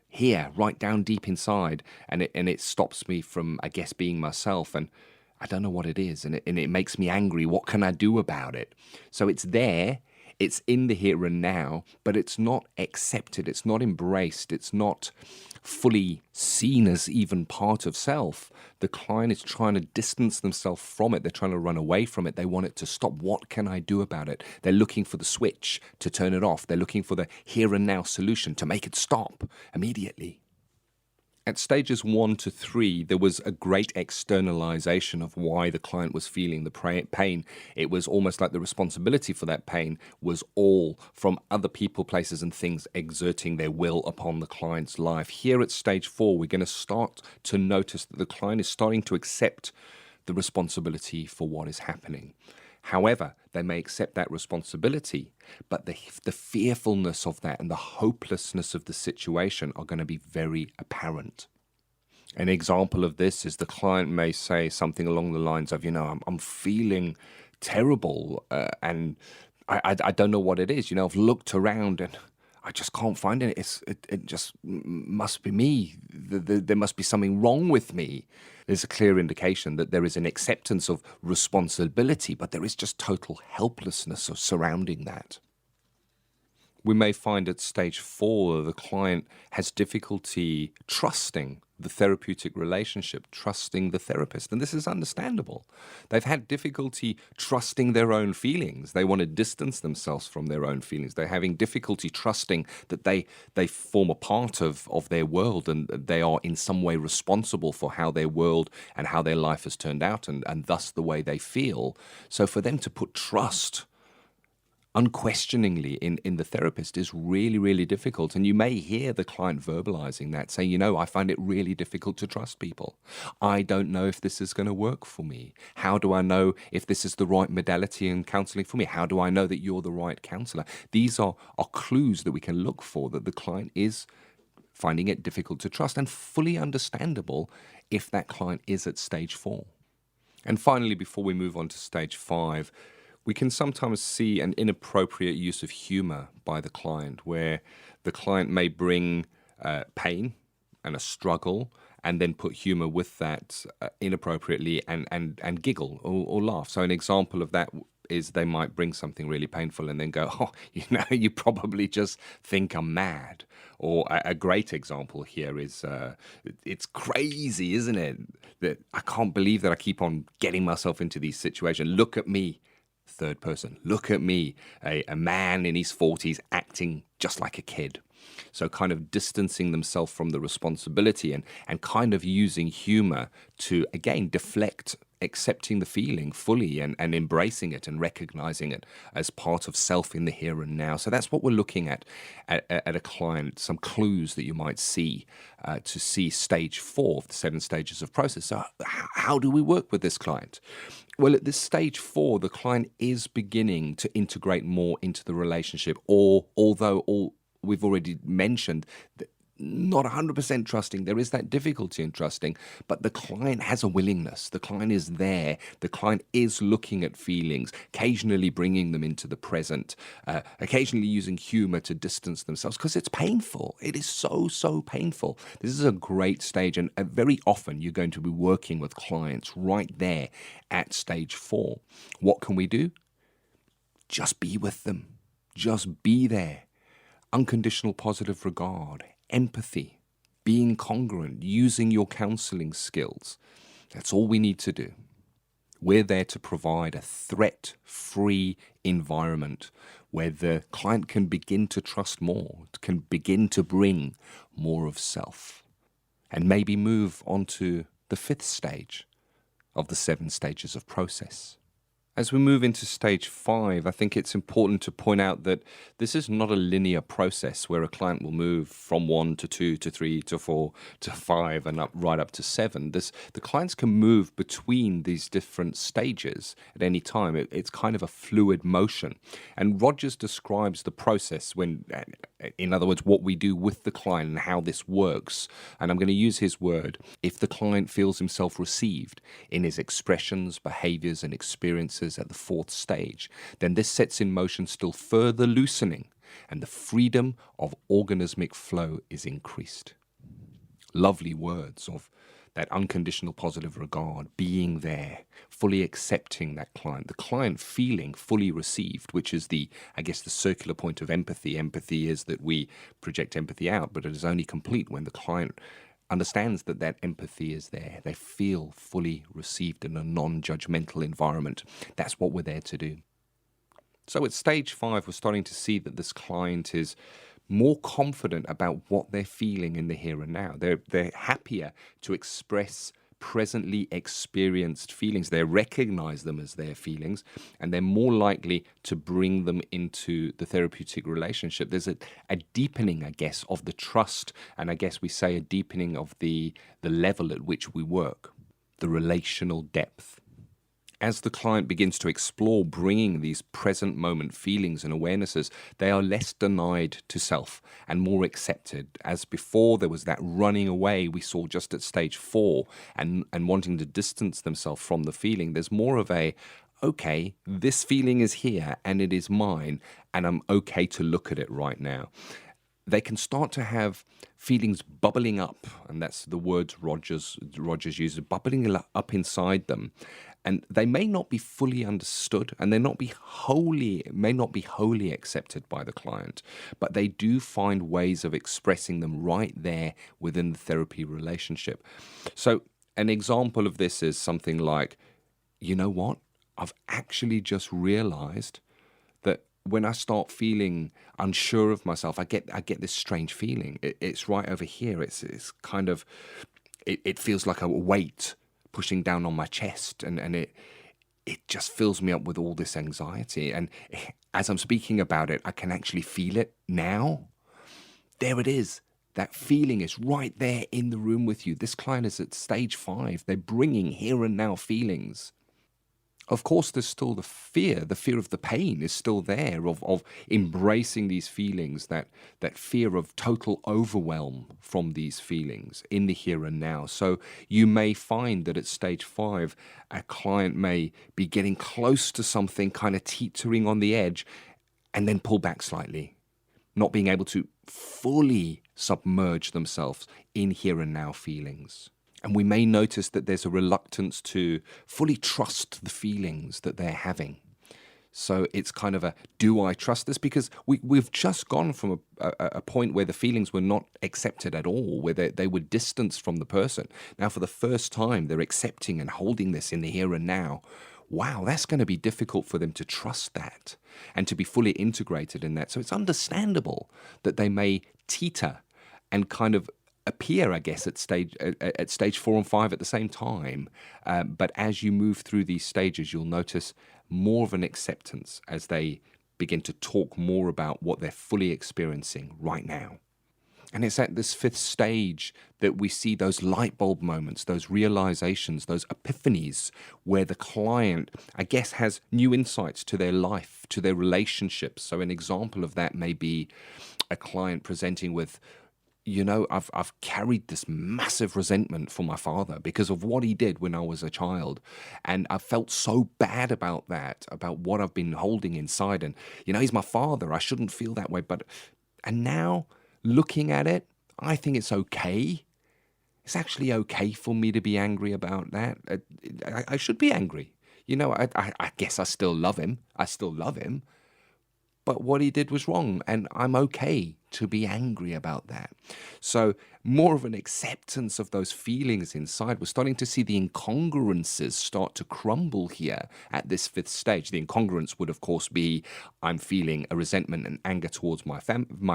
here, right down deep inside, and it stops me from, I guess, being myself, and I don't know what it is, and it makes me angry. What can I do about it? So it's there. It's in the here and now, but it's not accepted, it's not embraced, it's not fully seen as even part of self, the client is trying to distance themselves from it. They're trying to run away from it. They want it to stop. What can I do about it? They're looking for the switch to turn it off. They're looking for the here and now solution to make it stop immediately. At stages 1 to 3, there was a great externalization of why the client was feeling the pain. It was almost like the responsibility for that pain was all from other people, places, and things exerting their will upon the client's life. Here at stage 4, we're going to start to notice that the client is starting to accept the responsibility for what is happening. However, they may accept that responsibility, but the fearfulness of that and the hopelessness of the situation are going to be very apparent. An example of this is the client may say something along the lines of, I'm feeling terrible and I don't know what it is. I've looked around and I just can't find it. It just must be me. There must be something wrong with me. There's a clear indication that there is an acceptance of responsibility, but there is just total helplessness surrounding that. We may find at stage 4 the client has difficulty trusting the therapeutic relationship, trusting the therapist. And this is understandable. They've had difficulty trusting their own feelings. They want to distance themselves from their own feelings. They're having difficulty trusting that they form a part of their world and they are in some way responsible for how their world and how their life has turned out and thus the way they feel. So for them to put trust unquestioningly in the therapist is really, really difficult. And you may hear the client verbalizing that, saying, I find it really difficult to trust people. I don't know if this is going to work for me. How do I know if this is the right modality in counseling for me? How do I know that you're the right counselor? These are clues that we can look for that the client is finding it difficult to trust, and fully understandable if that client is at stage 4. And finally, before we move on to stage 5, we can sometimes see an inappropriate use of humor by the client, where the client may bring pain and a struggle and then put humor with that inappropriately and giggle or laugh. So an example of that is they might bring something really painful and then go, you probably just think I'm mad. Or a great example here is, it's crazy, isn't it? That I can't believe that I keep on getting myself into these situations. Look at me. Third person. Look at me, a man in his 40s acting just like a kid. So kind of distancing themselves from the responsibility and kind of using humor to, again, deflect accepting the feeling fully and embracing it and recognizing it as part of self in the here and now. So that's what we're looking at a client, some clues that you might see to see stage 4 of the 7 stages of process. So how do we work with this client? Well, at this stage 4, the client is beginning to integrate more into the relationship, or although we've already mentioned that not 100% trusting, there is that difficulty in trusting, but the client has a willingness. The client is there. The client is looking at feelings, occasionally bringing them into the present, occasionally using humor to distance themselves because it's painful. It is so painful. This is a great stage, and very often you're going to be working with clients right there at stage 4. What can we do? Just be with them. Just be there. Unconditional positive regard, empathy, being congruent, using your counseling skills. That's all we need to do. We're there to provide a threat-free environment where the client can begin to trust more, can begin to bring more of self, and maybe move on to the 5th stage of the 7 stages of process. As we move into stage 5, I think it's important to point out that this is not a linear process where a client will move from 1 to 2 to 3 to 4 to 5 and right up to 7. The clients can move between these different stages at any time. It's kind of a fluid motion. And Rogers describes the process when, in other words, what we do with the client and how this works. And I'm going to use his word. If the client feels himself received in his expressions, behaviors, and experiences at the 4th stage, then this sets in motion still further loosening, and the freedom of organismic flow is increased. lovely words of that unconditional positive regard, being there, fully accepting that client, the client feeling fully received, which is the circular point of empathy. Empathy is that we project empathy out, but it is only complete when the client understands that that empathy is there. They feel fully received in a non-judgmental environment. That's what we're there to do. So at stage 5, we're starting to see that this client is more confident about what they're feeling in the here and now. They're happier to express presently experienced feelings. They recognize them as their feelings, and they're more likely to bring them into the therapeutic relationship. There's a deepening, I guess, of the trust, and I guess we say a deepening of the level at which we work, the relational depth. As the client begins to explore bringing these present moment feelings and awarenesses, they are less denied to self and more accepted. As before, there was that running away we saw just at stage 4 and wanting to distance themselves from the feeling. There's more of a, okay, this feeling is here and it is mine, and I'm okay to look at it right now. They can start to have feelings bubbling up, and that's the words Rogers uses, bubbling up inside them. And they may not be fully understood, and may not be wholly accepted by the client, but they do find ways of expressing them right there within the therapy relationship. So an example of this is something like, you know what? I've actually just realized that when I start feeling unsure of myself, I get this strange feeling. It's right over here. It's kind of, it feels like a weight pushing down on my chest, and it just fills me up with all this anxiety. And as I'm speaking about it, I can actually feel it now. There it is. That feeling is right there in the room with you. This client is at stage 5. They're bringing here and now feelings. Of course, there's still the fear of the pain is still there, of embracing these feelings, that fear of total overwhelm from these feelings in the here and now. So you may find that at stage 5, a client may be getting close to something, kind of teetering on the edge, and then pull back slightly, not being able to fully submerge themselves in here and now feelings. And we may notice that there's a reluctance to fully trust the feelings that they're having. So it's kind of a, do I trust this? Because we've just gone from a point where the feelings were not accepted at all, where they were distanced from the person. Now, for the first time, they're accepting and holding this in the here and now. Wow, that's going to be difficult for them to trust that and to be fully integrated in that. So it's understandable that they may teeter and kind of appear, I guess, at stage 4 and 5 at the same time. But as you move through these stages, you'll notice more of an acceptance as they begin to talk more about what they're fully experiencing right now. And it's at this 5th stage that we see those light bulb moments, those realizations, those epiphanies, where the client, I guess, has new insights to their life, to their relationships. So an example of that may be a client presenting with, you know, I've carried this massive resentment for my father because of what he did when I was a child. And I felt so bad about that, about what I've been holding inside. And, you know, he's my father. I shouldn't feel that way. And now looking at it, I think it's okay. It's actually okay for me to be angry about that. I should be angry. You know, I guess I still love him. I still love him. But what he did was wrong, and I'm okay to be angry about that. So more of an acceptance of those feelings inside. We're starting to see the incongruences start to crumble here at this 5th stage. The incongruence would, of course, be I'm feeling a resentment and anger towards my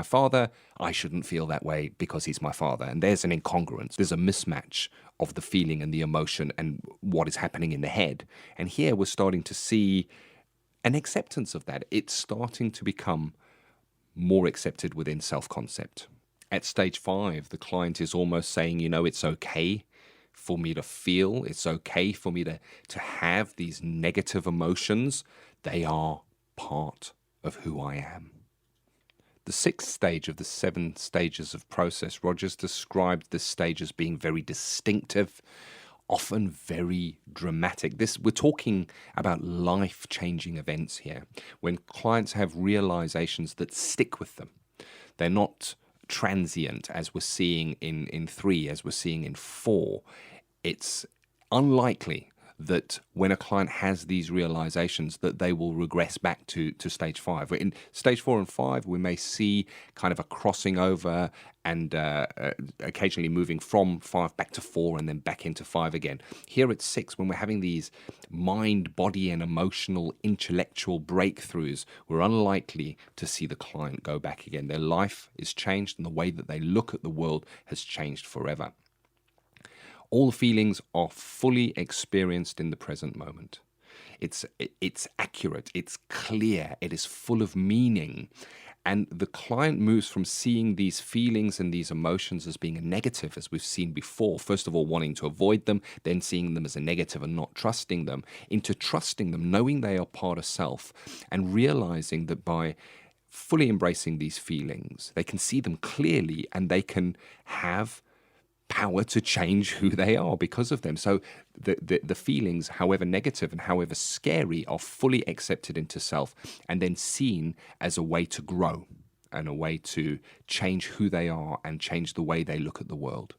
father. I shouldn't feel that way because he's my father. And there's an incongruence. There's a mismatch of the feeling and the emotion and what is happening in the head. And here we're starting to see an acceptance of that. It's starting to become more accepted within self-concept. At stage 5, the client is almost saying, you know, it's okay for me to feel, it's okay for me to have these negative emotions. They are part of who I am. The 6th stage of the 7 stages of process, Rogers described this stage as being very distinctive, often very dramatic. We're talking about life-changing events here, when clients have realizations that stick with them. They're not transient, as we're seeing in 3, as we're seeing in 4, it's unlikely that when a client has these realizations that they will regress back to stage 5. In stage 4 and 5, we may see kind of a crossing over and occasionally moving from 5 back to 4 and then back into 5 again. Here at 6, when we're having these mind, body and emotional, intellectual breakthroughs, we're unlikely to see the client go back again. Their life is changed and the way that they look at the world has changed forever. All feelings are fully experienced in the present moment. It's accurate, it's clear, it is full of meaning. And the client moves from seeing these feelings and these emotions as being a negative, as we've seen before, first of all wanting to avoid them, then seeing them as a negative and not trusting them, into trusting them, knowing they are part of self, and realizing that by fully embracing these feelings, they can see them clearly and they can have power to change who they are because of them. So the feelings, however negative and however scary, are fully accepted into self and then seen as a way to grow and a way to change who they are and change the way they look at the world.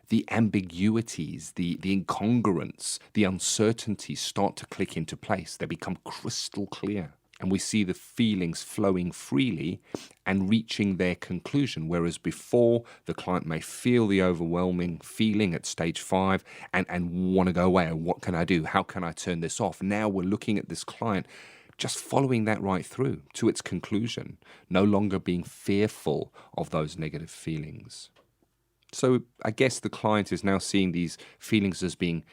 The ambiguities, the incongruence, the uncertainties start to click into place. They become crystal clear. And we see the feelings flowing freely and reaching their conclusion. Whereas before, the client may feel the overwhelming feeling at stage 5 and want to go away. What can I do? How can I turn this off? Now we're looking at this client just following that right through to its conclusion, no longer being fearful of those negative feelings. So I guess the client is now seeing these feelings as being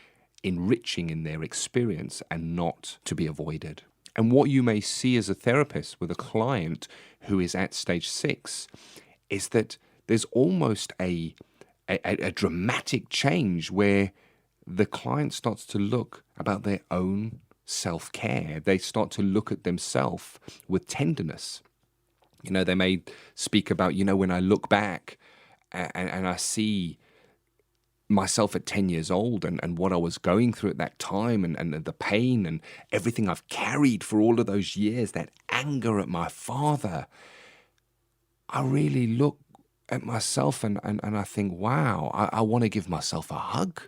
enriching in their experience and not to be avoided. And what you may see as a therapist with a client who is at stage 6 is that there's almost a dramatic change where the client starts to look about their own self-care. They start to look at themselves with tenderness. You know, they may speak about, when I look back and I see myself at 10 years old and what I was going through at that time and the pain and everything I've carried for all of those years, that anger at my father, I really look at myself and I think, wow, I want to give myself a hug.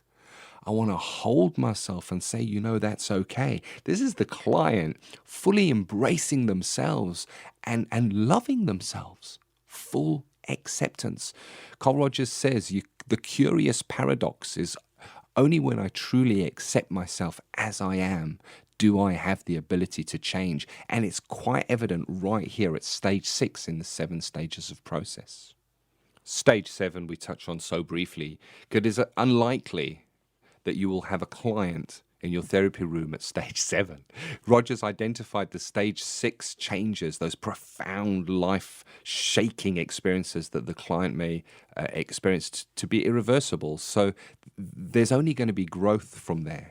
I want to hold myself and say, that's okay. This is the client fully embracing themselves and loving themselves. Full acceptance. Carl Rogers says, the curious paradox is only when I truly accept myself as I am do I have the ability to change. And it's quite evident right here at stage 6 in the 7 stages of process. Stage 7 we touch on so briefly, because it is unlikely that you will have a client in your therapy room at stage 7. Rogers identified the stage 6 changes, those profound life-shaking experiences that the client may experience to be irreversible. So there's only going to be growth from there.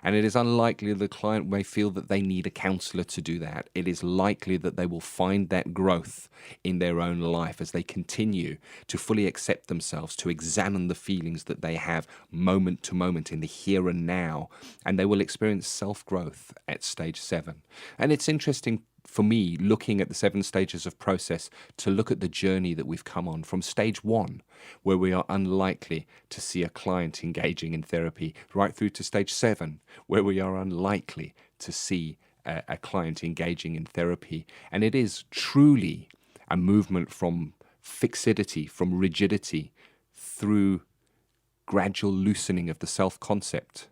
And it is unlikely the client may feel that they need a counselor to do that. It is likely that they will find that growth in their own life as they continue to fully accept themselves, to examine the feelings that they have moment to moment in the here and now. And they will experience self-growth at stage 7. And it's interesting for me, looking at the 7 stages of process, to look at the journey that we've come on from stage 1, where we are unlikely to see a client engaging in therapy, right through to stage 7, where we are unlikely to see a client engaging in therapy. And it is truly a movement from fixity, from rigidity, through gradual loosening of the self-concept,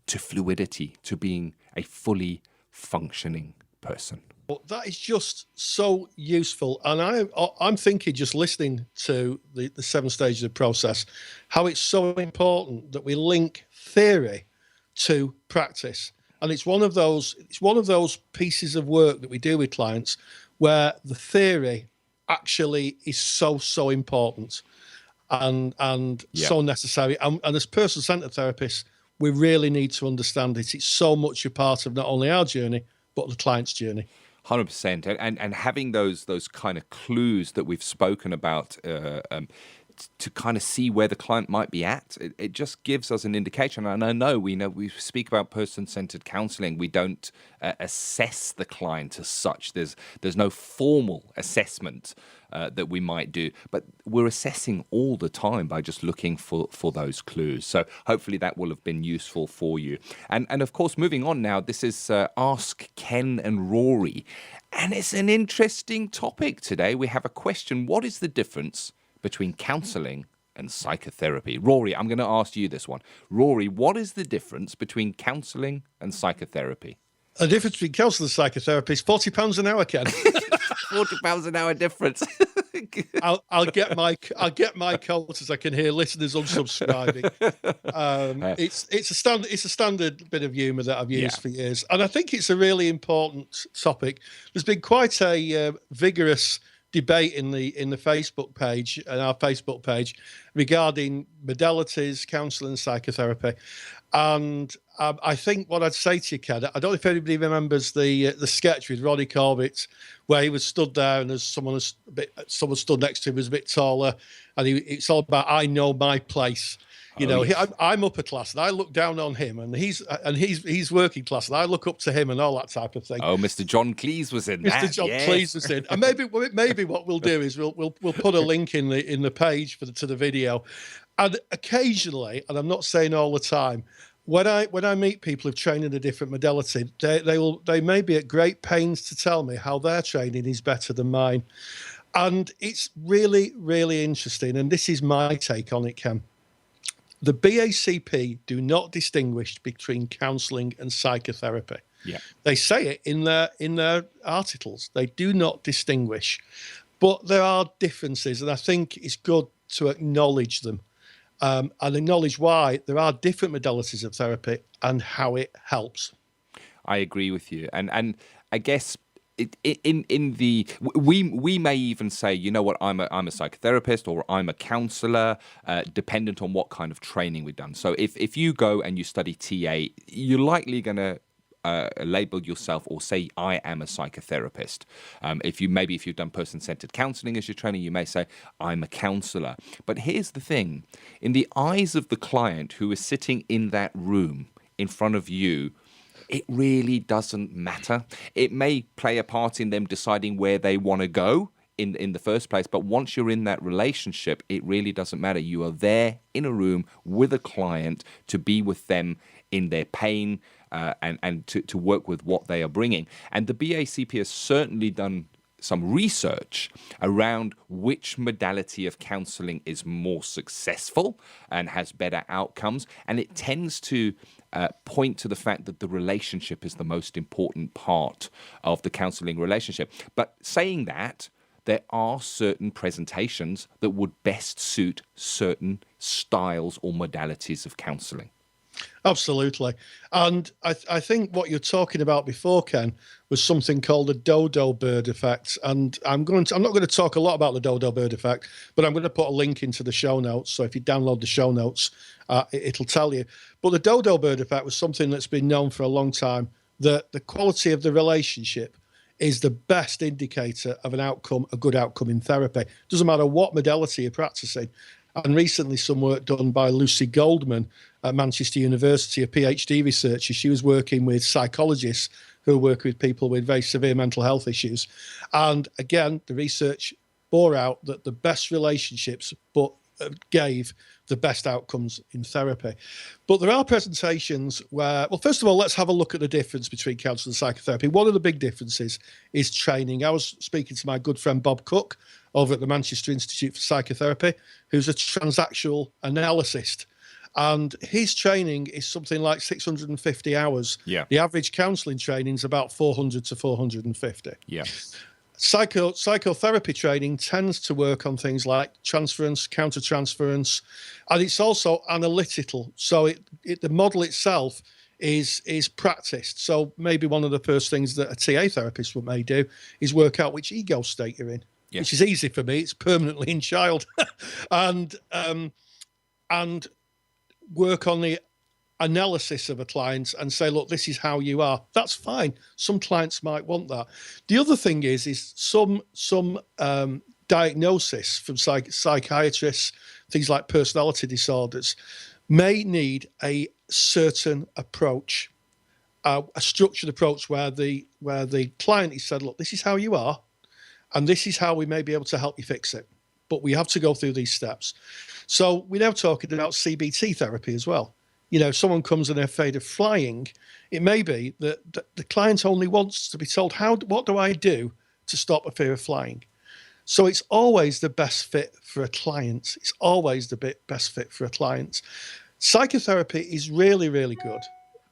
to fluidity, to being a fully functioning person. Well, that is just so useful. And I'm thinking, just listening to the 7 stages of process, how it's so important that we link theory to practice. And it's one of those pieces of work that we do with clients where the theory actually is so important and so necessary. And as person-centered therapists, we really need to understand it. It's so much a part of not only our journey, but the client's journey. 100%. And having those kind of clues that we've spoken about to kind of see where the client might be at. It just gives us an indication. And I know we speak about person-centered counseling. We don't assess the client as such. There's no formal assessment that we might do, but we're assessing all the time by just looking for those clues. So hopefully that will have been useful for you. And of course, moving on now, this is Ask Ken and Rory. And it's an interesting topic today. We have a question. What is the difference between counselling and psychotherapy? Rory, I'm going to ask you this one. Rory, what is the difference between counselling and psychotherapy? The difference between counselling and psychotherapy is £40 an hour, Ken. £40 an hour difference. I'll get my quotas. I can hear listeners unsubscribing. It's a standard bit of humour that I've used for years, and I think it's a really important topic. There's been quite a vigorous debate in the Facebook page, and our Facebook page, regarding modalities, counselling, and psychotherapy. And I think what I'd say to you, Ken, I don't know if anybody remembers the sketch with Roddy Corbett, where he was stood there and there's someone stood next to him who's a bit taller, and it's all about I know my place. I'm upper class and I look down on him, and he's working class and I look up to him, and all that type of thing. Oh, Mr. John Cleese was in that. Mr. John Cleese was in, and maybe what we'll do is we'll put a link in the page to the video, and occasionally, and I'm not saying all the time, when I meet people who've trained in a different modality, they may be at great pains to tell me how their training is better than mine, and it's really, really interesting. And this is my take on it, Ken. The BACP do not distinguish between counselling and psychotherapy. Yeah, they say it in their articles. They do not distinguish, but there are differences, and I think it's good to acknowledge them. And acknowledge why there are different modalities of therapy and how it helps. I agree with you, and I guess we may even say, you know what, I'm a psychotherapist or I'm a counsellor, dependent on what kind of training we've done. So if you go and you study TA, you're likely going to label yourself or say I am a psychotherapist. If you've done person-centered counselling as your training, you may say I'm a counsellor. But here's the thing: in the eyes of the client who is sitting in that room in front of you, it really doesn't matter. It may play a part in them deciding where they want to go in the first place, but once you're in that relationship, it really doesn't matter. You are there in a room with a client to be with them in their pain, and to work with what they are bringing. And the BACP has certainly done some research around which modality of counselling is more successful and has better outcomes. And it tends to point to the fact that the relationship is the most important part of the counselling relationship. But saying that, there are certain presentations that would best suit certain styles or modalities of counselling. Absolutely. And I think what you're talking about before, Ken, was something called the dodo bird effect. And I'm not going to talk a lot about the dodo bird effect, but I'm going to put a link into the show notes. So if you download the show notes, it'll tell you. But the dodo bird effect was something that's been known for a long time, that the quality of the relationship is the best indicator of a good outcome in therapy. Doesn't matter what modality you're practicing. And recently some work done by Lucy Goldman at Manchester University, a PhD researcher. She was working with psychologists who work with people with very severe mental health issues. And again, the research bore out that the best relationships gave the best outcomes in therapy. But there are presentations where, well, first of all, let's have a look at the difference between counselling and psychotherapy. One of the big differences is training. I was speaking to my good friend Bob Cook over at the Manchester Institute for Psychotherapy, who's a transactional analyst. And his training is something like 650 hours. Yeah. The average counselling training is about 400 to 450. Yeah. Psychotherapy training tends to work on things like transference, counter-transference, and it's also analytical. So the model itself is practiced. So maybe one of the first things that a TA therapist may do is work out which ego state you're in, which is easy for me. It's permanently in child, and work on the analysis of a client and say, look, this is how you are. That's fine. Some clients might want that. The other thing is some diagnosis from psychiatrists, things like personality disorders, may need a certain approach, a structured approach where the client is said, look, this is how you are, and this is how we may be able to help you fix it. But we have to go through these steps. So we're now talking about CBT therapy as well. You know, if someone comes and they're afraid of flying, it may be that the client only wants to be told, what do I do to stop a fear of flying? So it's always the best fit for a client. It's always the best fit for a client. Psychotherapy is really, really good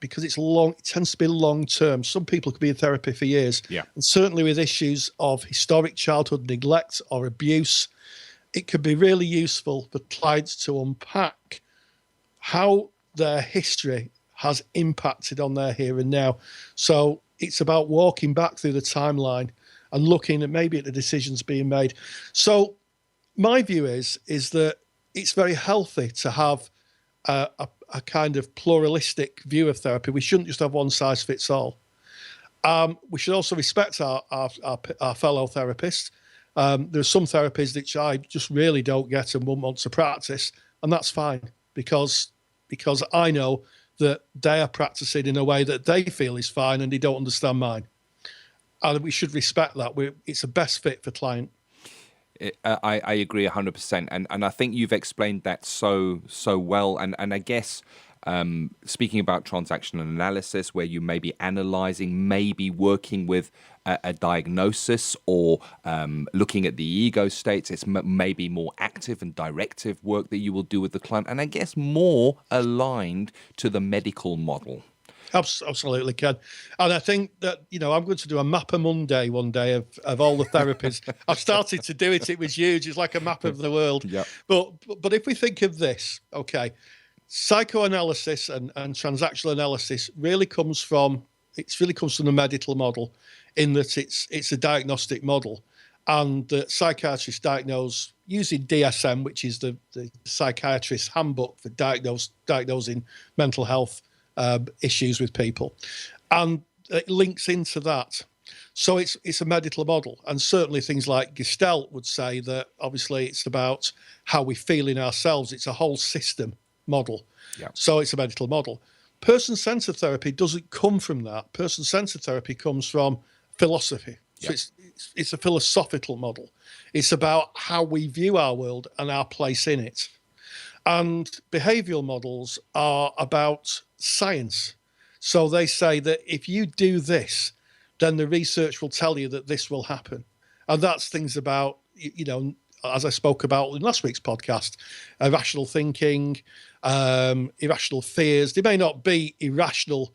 because it's long. It tends to be long term. Some people could be in therapy for years. Yeah. And certainly with issues of historic childhood neglect or abuse, it could be really useful for clients to unpack how their history has impacted on their here and now. So it's about walking back through the timeline and looking at maybe at the decisions being made. So my view is that it's very healthy to have a kind of pluralistic view of therapy. We shouldn't just have one size fits all. We should also respect our fellow therapists. There are some therapies which I just really don't get and won't want to practice, and that's fine because I know that they are practicing in a way that they feel is fine and they don't understand mine. And we should respect that. It's a best fit for client. I agree 100%, and I think you've explained that so well. And I guess speaking about transactional analysis, where you may be analyzing, maybe working with a diagnosis or looking at the ego states, it's maybe more active and directive work that you will do with the client, and I guess more aligned to the medical model. Absolutely, Ken. And I think that, you know, I'm going to do a Mapper Monday one day of all the therapies. I've started to do it. It was huge. It's like a map of the world. Yeah. But if we think of this, okay, psychoanalysis and transactional analysis really comes from the medical model, in that it's a diagnostic model. And psychiatrists diagnose using DSM, which is the psychiatrist's handbook for diagnosing mental health issues with people, and it links into that. So it's a medical model, and certainly things like Gestalt would say that obviously it's about how we feel in ourselves. It's a whole system model. Yeah. So it's a medical model. Person-centered therapy doesn't come from that. Person-centered therapy comes from philosophy. So it's a philosophical model. It's about how we view our world and our place in it. And behavioral models are about science. So they say that if you do this, then the research will tell you that this will happen. And that's things about, you know, as I spoke about in last week's podcast, irrational thinking, irrational fears. They may not be irrational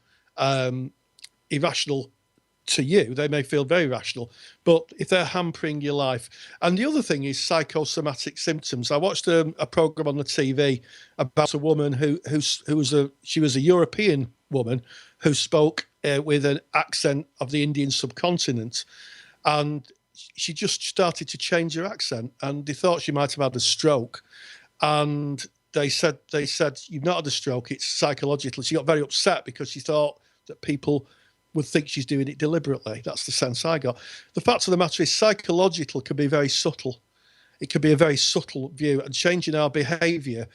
to you. They may feel very rational, but if they're hampering your life. And the other thing is psychosomatic symptoms. I watched a program on the TV about a woman who was a European woman who spoke with an accent of the Indian subcontinent, and she just started to change her accent, and they thought she might have had a stroke, and they said you've not had a stroke, it's psychological. She got very upset because she thought that people would think she's doing it deliberately. That's the sense I got. The fact of the matter is psychological can be very subtle. It can be a very subtle view, and changing our behaviour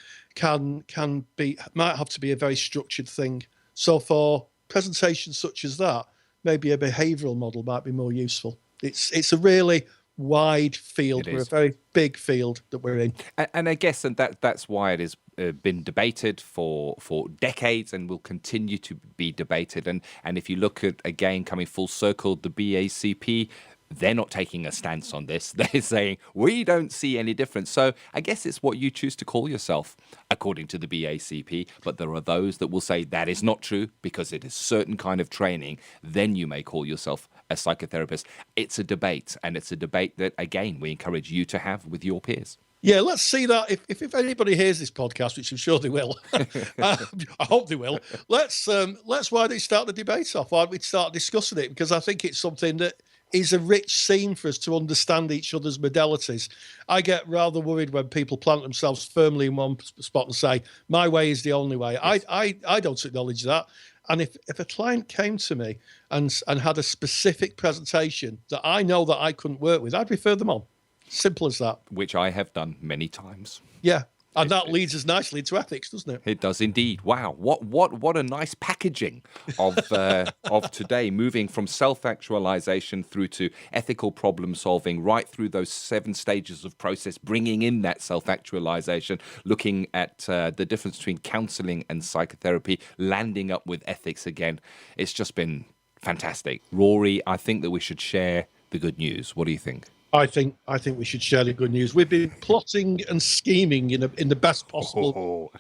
might have to be a very structured thing. So for presentations such as that, maybe a behavioural model might be more useful. It's a really wide field. We're a very big field that we're in. And I guess that's why it has been debated for decades and will continue to be debated. And if you look at, again, coming full circle, the BACP, they're not taking a stance on this. They're saying, we don't see any difference. So I guess it's what you choose to call yourself, according to the BACP. But there are those that will say that is not true because it is certain kind of training. Then you may call yourself a psychotherapist. It's a debate, and it's a debate that, again, we encourage you to have with your peers. Yeah, let's see that. If anybody hears this podcast, which I'm sure they will, I hope they will. Let's why don't we start the debate off? Why don't we start discussing it? Because I think it's something that is a rich scene for us to understand each other's modalities. I get rather worried when people plant themselves firmly in one spot and say, my way is the only way. Yes. I don't acknowledge that. And if a client came to me and had a specific presentation that I know that I couldn't work with, I'd refer them on. Simple as that. Which I have done many times. Yeah. And that leads us nicely into ethics, doesn't it? It does indeed. Wow, what a nice packaging of today, moving from self-actualization through to ethical problem solving, right through those 7 stages of process, bringing in that self-actualization, looking at the difference between counselling and psychotherapy, landing up with ethics again. It's just been fantastic. Rory, I think that we should share the good news. What do you think? I think we should share the good news. We've been plotting and scheming in the best possible.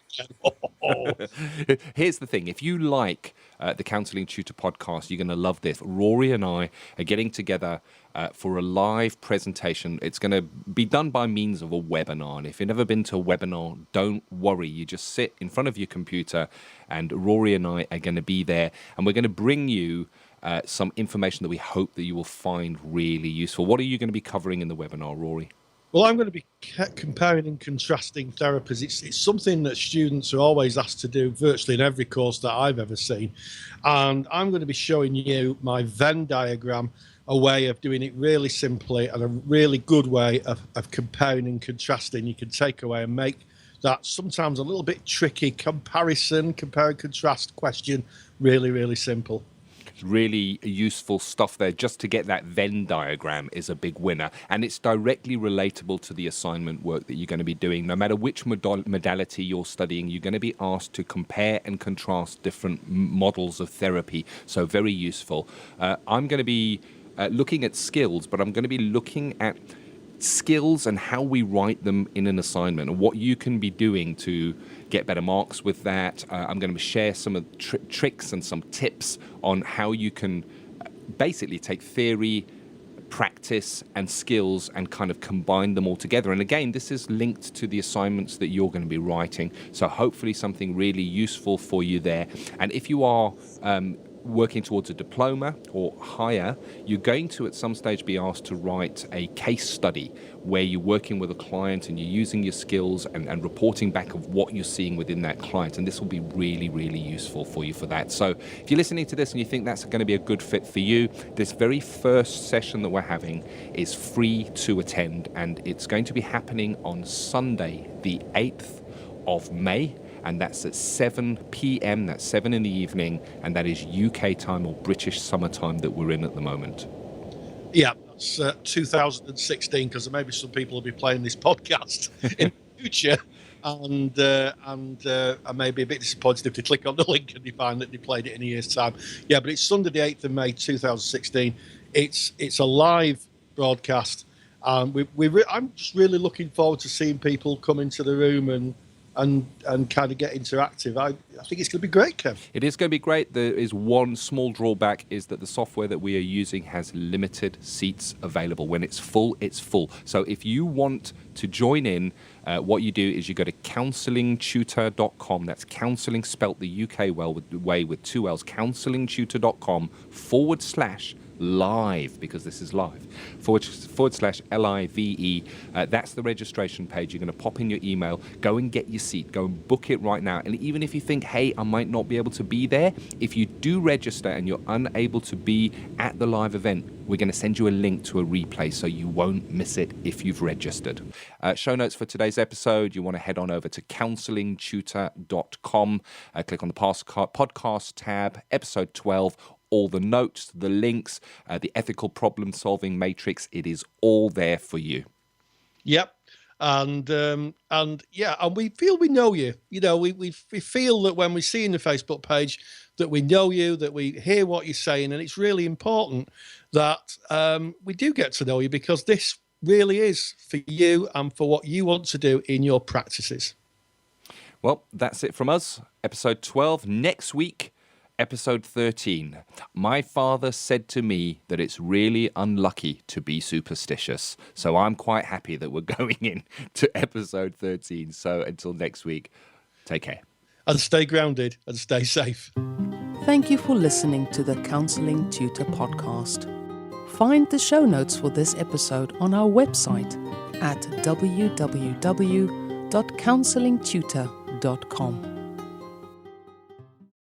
Here's the thing: if you like the Counselling Tutor podcast, you're going to love this. Rory and I are getting together for a live presentation. It's going to be done by means of a webinar. And if you've never been to a webinar, don't worry. You just sit in front of your computer, and Rory and I are going to be there, and we're going to bring you some information that we hope that you will find really useful. What are you going to be covering in the webinar, Rory? Well, I'm going to be comparing and contrasting therapies. It's something that students are always asked to do virtually in every course that I've ever seen. And I'm going to be showing you my Venn diagram, a way of doing it really simply and a really good way of comparing and contrasting. You can take away and make that sometimes a little bit tricky compare and contrast question really, really simple. Really useful stuff there. Just to get that Venn diagram is a big winner, and it's directly relatable to the assignment work that you're going to be doing. No matter which modality you're studying, you're going to be asked to compare and contrast different models of therapy, so very useful. I'm going to be looking at skills, but I'm going to be looking at skills and how we write them in an assignment and what you can be doing to get better marks with that. I'm going to share some of the tricks and some tips on how you can basically take theory, practice and skills and kind of combine them all together. And again, this is linked to the assignments that you're going to be writing. So hopefully something really useful for you there. And if you are working towards a diploma or higher, you're going to at some stage be asked to write a case study where you're working with a client and you're using your skills and reporting back of what you're seeing within that client. And this will be really, really useful for you for that. So if you're listening to this and you think that's going to be a good fit for you, this very first session that we're having is free to attend, and it's going to be happening on Sunday, the 8th of May. And that's at 7 p.m, that's 7 in the evening, and that is UK time or British summertime that we're in at the moment. Yeah, that's 2016, because maybe some people will be playing this podcast in the future, and I may be a bit disappointed if they click on the link and they find that they played it in a year's time. Yeah, but it's Sunday the 8th of May 2016. It's a live broadcast, and I'm just really looking forward to seeing people come into the room and kind of get interactive. I think it's going to be great, Kev. It is going to be great. There is one small drawback, is that the software that we are using has limited seats available. When it's full, it's full. So if you want to join in, what you do is you go to counsellingtutor.com. That's counselling spelt the UK way with 2 L's, counsellingtutor.com/live, because this is live, /LIVE. That's the registration page. You're going to pop in your email, go and get your seat, go and book it right now. And even if you think, hey, I might not be able to be there, if you do register and you're unable to be at the live event, we're going to send you a link to a replay so you won't miss it if you've registered. Show notes for today's episode, you want to head on over to counsellingtutor.com, click on the podcast tab, episode 12, all the notes, the links, the ethical problem solving matrix. It is all there for you. Yep. And we feel we know you. You know, we feel that when we see in the Facebook page that we know you, that we hear what you're saying, and it's really important that we do get to know you, because this really is for you and for what you want to do in your practices. Well, that's it from us. Episode 12. Next week, Episode 13. My father said to me that it's really unlucky to be superstitious. So I'm quite happy that we're going in to episode 13. So until next week, take care. And stay grounded and stay safe. Thank you for listening to the Counselling Tutor podcast. Find the show notes for this episode on our website at www.counsellingtutor.com.